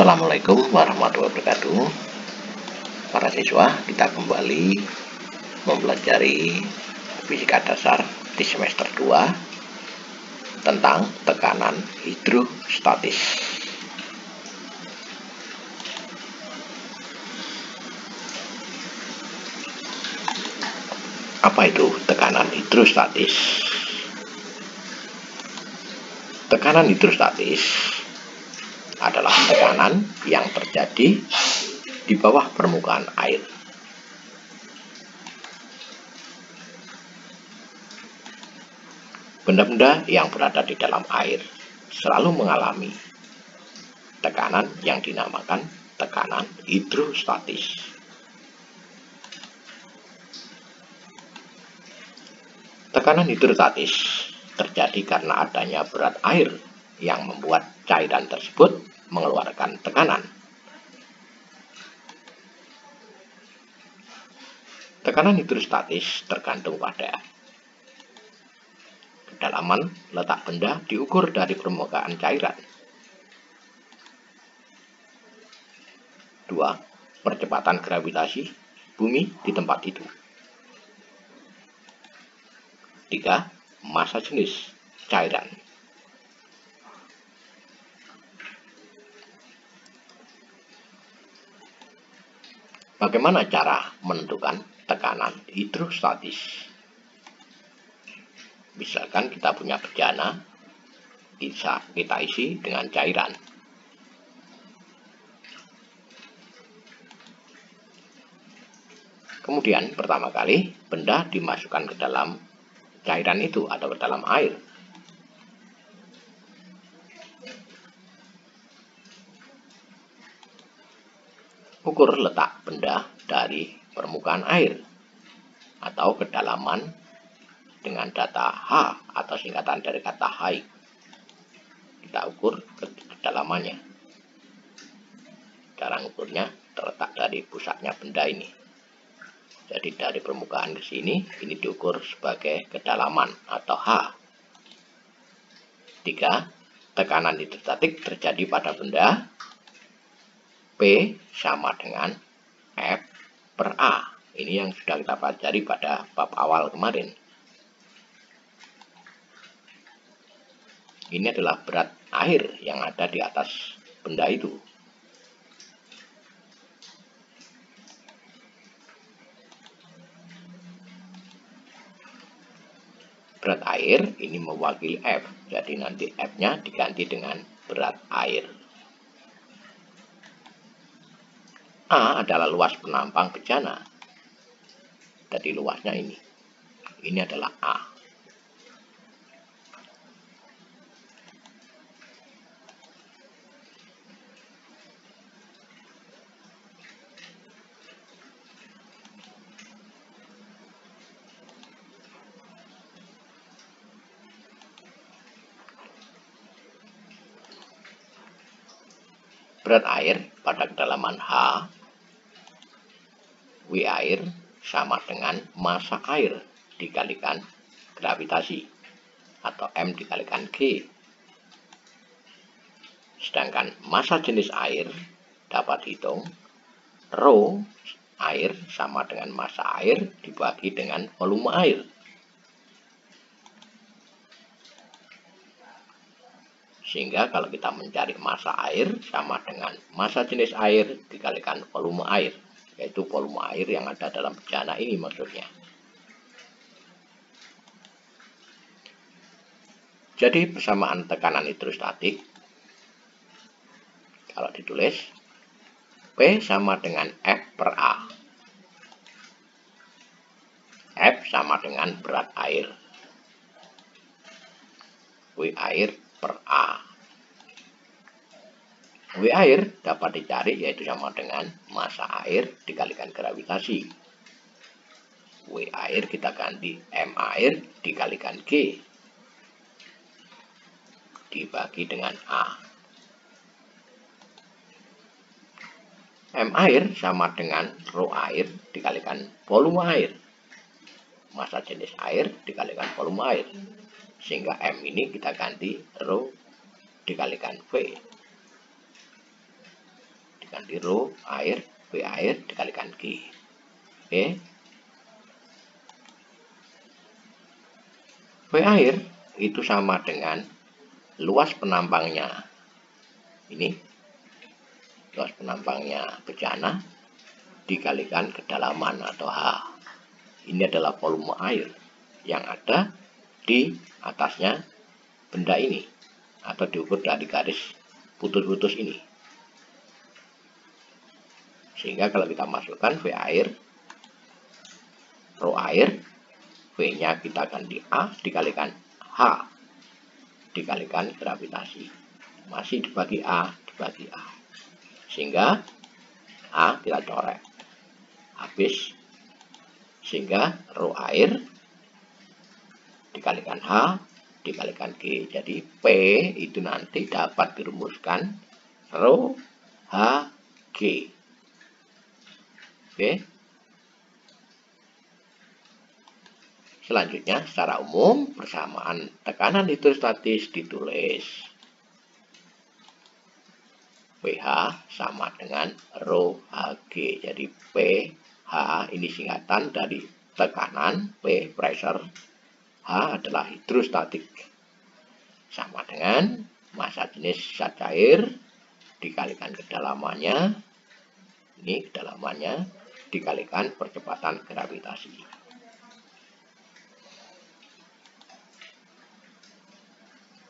Assalamualaikum warahmatullahi wabarakatuh. Para siswa, kita kembali mempelajari fisika dasar di semester 2 tentang tekanan hidrostatis. Apa itu tekanan hidrostatis? Tekanan hidrostatis adalah tekanan yang terjadi di bawah permukaan air. Benda-benda yang berada di dalam air selalu mengalami tekanan yang dinamakan tekanan hidrostatis. Tekanan hidrostatis terjadi karena adanya berat air yang membuat cairan tersebut mengeluarkan tekanan. Tekanan hidrostatis tergantung pada kedalaman letak benda diukur dari permukaan cairan. 2. Percepatan gravitasi bumi di tempat itu. 3. Massa jenis cairan. Bagaimana cara menentukan tekanan hidrostatis? Misalkan kita punya bejana, bisa kita isi dengan cairan. Kemudian pertama kali benda dimasukkan ke dalam cairan itu atau ke dalam air. Ukur letak benda dari permukaan air atau kedalaman dengan data H atau singkatan dari kata height. Kita ukur kedalamannya. Cara ukurnya terletak dari pusatnya benda ini. Jadi dari permukaan ke sini, ini diukur sebagai kedalaman atau H. 3. Tekanan hidrostatik terjadi pada benda. P sama dengan F per A. Ini yang sudah kita pelajari pada bab awal kemarin. Ini adalah berat air yang ada di atas benda itu. Berat air ini mewakili F. Jadi nanti F-nya diganti dengan berat air. A adalah luas penampang bejana. Jadi luasnya ini. Ini adalah A. Berat air pada kedalaman H, W air sama dengan massa air dikalikan gravitasi atau M dikalikan G. Sedangkan massa jenis air dapat dihitung rho air sama dengan massa air dibagi dengan volume air. Sehingga kalau kita mencari massa air sama dengan massa jenis air dikalikan volume air. Yaitu volume air yang ada dalam bejana ini maksudnya. Jadi persamaan tekanan hidrostatik kalau ditulis P sama dengan F per A. F sama dengan berat air. W air per A. W air dapat dicari yaitu sama dengan massa air dikalikan gravitasi. W air kita ganti M air dikalikan G dibagi dengan A. M air sama dengan rho air dikalikan volume air. Massa jenis air dikalikan volume air. Sehingga M ini kita ganti rho dikalikan V. diganti rho air, V air dikalikan G. Oke. V air itu sama dengan luas penampangnya. Ini luas penampangnya bejana dikalikan kedalaman atau H. Ini adalah volume air yang ada di atasnya benda ini, atau diukur dari garis putus-putus ini. Sehingga kalau kita masukkan V air, rho air, V-nya kita ganti A dikalikan H dikalikan gravitasi. Masih dibagi A dibagi A. Sehingga A kita coret. Habis. Sehingga rho air dikalikan H dikalikan G. Jadi P itu nanti dapat dirumuskan rho H G. Oke. Selanjutnya secara umum persamaan tekanan hidrostatis ditulis pH sama dengan rho Hg. Jadi pH ini singkatan dari tekanan, P pressure, H adalah hidrostatik. Sama dengan massa jenis zat cair dikalikan kedalamannya, ini kedalamannya dikalikan percepatan gravitasi.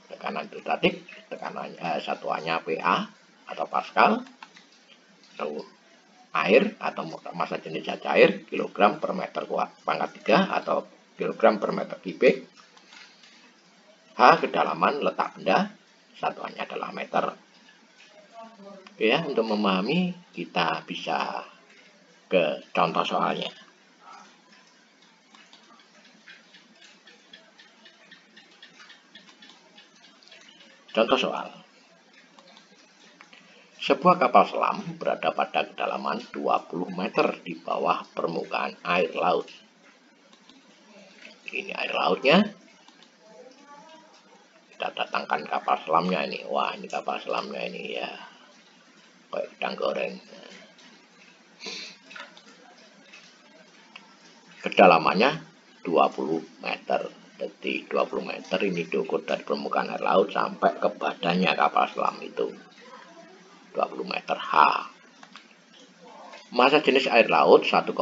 Tekanan hidrostatik, tekanannya satuannya PA atau Pascal, air atau massa jenis zat cair kilogram per meter pangkat 3 atau kilogram per meter kubik. H kedalaman letak benda, satuannya adalah meter. Oke ya, untuk memahami kita bisa ke contoh soalnya. Contoh soal. Sebuah kapal selam berada pada kedalaman 20 meter di bawah permukaan air laut. Ini air lautnya. Kita datangkan kapal selamnya ini. Wah, ini kapal selamnya ini ya. Kayak udang goreng. Kedalamannya 20 meter. Jadi 20 meter ini diukur dari permukaan air laut sampai ke badannya kapal selam itu. 20 meter H. Massa jenis air laut 1,3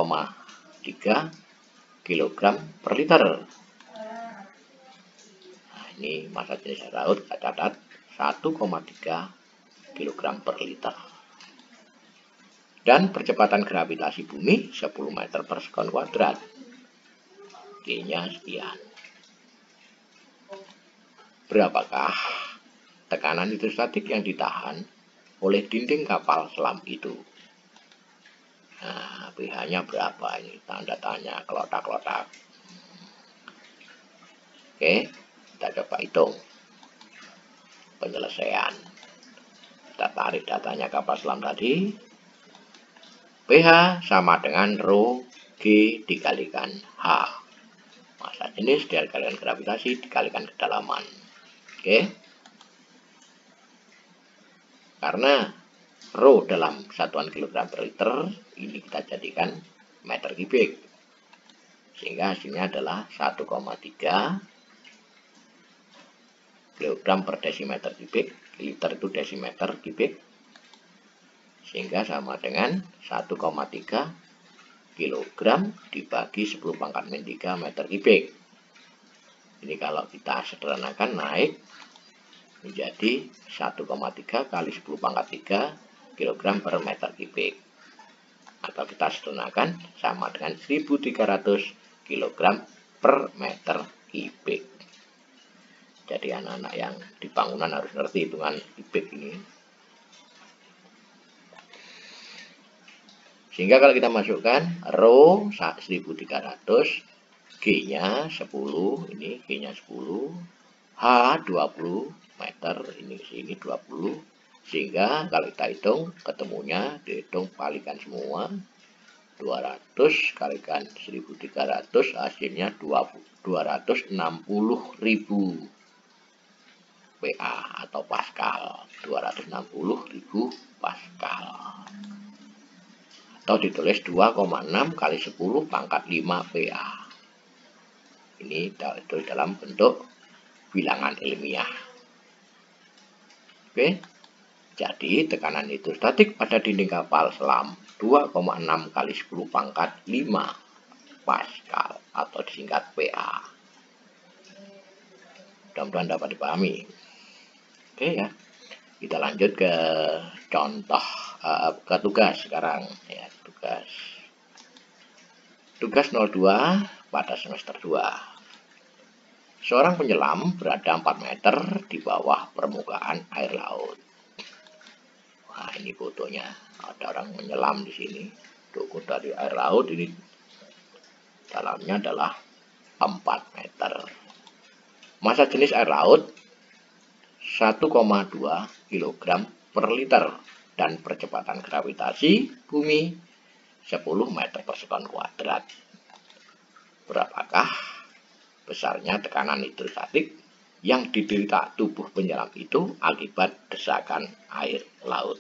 kg per liter. Nah, ini massa jenis air laut kita catat 1,3 kg per liter. Dan percepatan gravitasi bumi 10 meter per sekon kuadrat. G-nya sekian. Berapakah tekanan hidrostatik yang ditahan oleh dinding kapal selam itu? Nah, pH-nya berapa ini? Tanda tanya, kelotak-kelotak. Oke, kita coba hitung penyelesaian. Kita tarik datanya kapal selam tadi. pH sama dengan rho G dikalikan H. Massa jenis dikalikan gravitasi dikalikan kedalaman. Oke. Karena rho dalam satuan kilogram per liter, ini kita jadikan meter kubik. Sehingga hasilnya adalah 1,3 kilogram per desimeter kubik. Liter itu desimeter kubik. Sehingga sama dengan 1,3 kilogram dibagi 10 pangkat min 3 meter kubik. Ini kalau kita sederhanakan naik menjadi 1,3 kali 10 pangkat 3 kg per meter kubik. Atau kita sederhanakan sama dengan 1300 kg per meter kubik. Jadi anak-anak yang di bangunan harus ngerti hitungan kubik ini. Sehingga kalau kita masukkan rho 1300, G-nya 10, ini G-nya 10, H 20 meter, ini sini 20. Sehingga kalau kita hitung ketemunya dihitung kalikan semua. 200 kalikan 1300 hasilnya 260.000. PA atau Pascal, 260.000 Pascal. Atau ditulis 2,6 kali 10 pangkat 5 PA. Ini itu dalam bentuk bilangan ilmiah. Oke. Jadi tekanan hidrostatik pada dinding kapal selam 2,6 kali 10 pangkat 5 Pascal atau disingkat PA. Mudah-mudahan dapat dipahami. Oke ya. Kita lanjut ke contoh ke tugas sekarang ya, tugas 02 pada semester 2. Seorang penyelam berada 4 meter di bawah permukaan air laut. Nah, ini fotonya. Ada orang menyelam di sini. Tuh dari air laut ini dalamnya adalah 4 meter. Massa jenis air laut 1,2 kg per liter dan percepatan gravitasi bumi 10 meter per sekon kuadrat. Berapakah besarnya tekanan hidrostatik yang diderita tubuh penyelam itu akibat desakan air laut?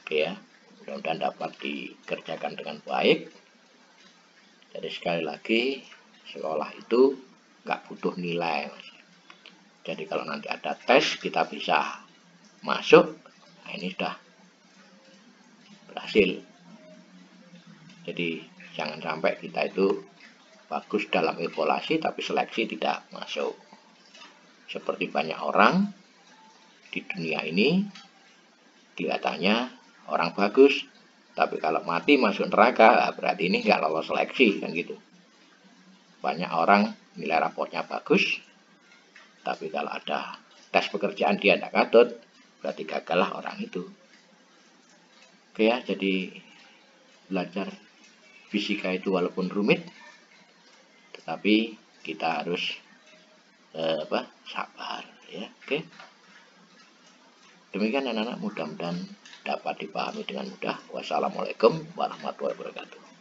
Oke ya, mudah-mudahan dapat dikerjakan dengan baik. Jadi sekali lagi, sekolah itu nggak butuh nilai. Jadi kalau nanti ada tes kita bisa masuk. Nah, ini sudah berhasil. Jadi jangan sampai kita itu bagus dalam evaluasi tapi seleksi tidak masuk. Seperti banyak orang di dunia ini kelihatannya orang bagus, tapi kalau mati masuk neraka berarti ini nggak lolos seleksi kan gitu. Banyak orang nilai rapotnya bagus, tapi kalau ada tes pekerjaan dia tidak katut, berarti gagallah orang itu. Oke ya, jadi belajar fisika itu walaupun rumit, tetapi kita harus sabar ya. Oke. Demikian anak-anak, mudah-mudahan dapat dipahami dengan mudah. Wassalamualaikum warahmatullahi wabarakatuh.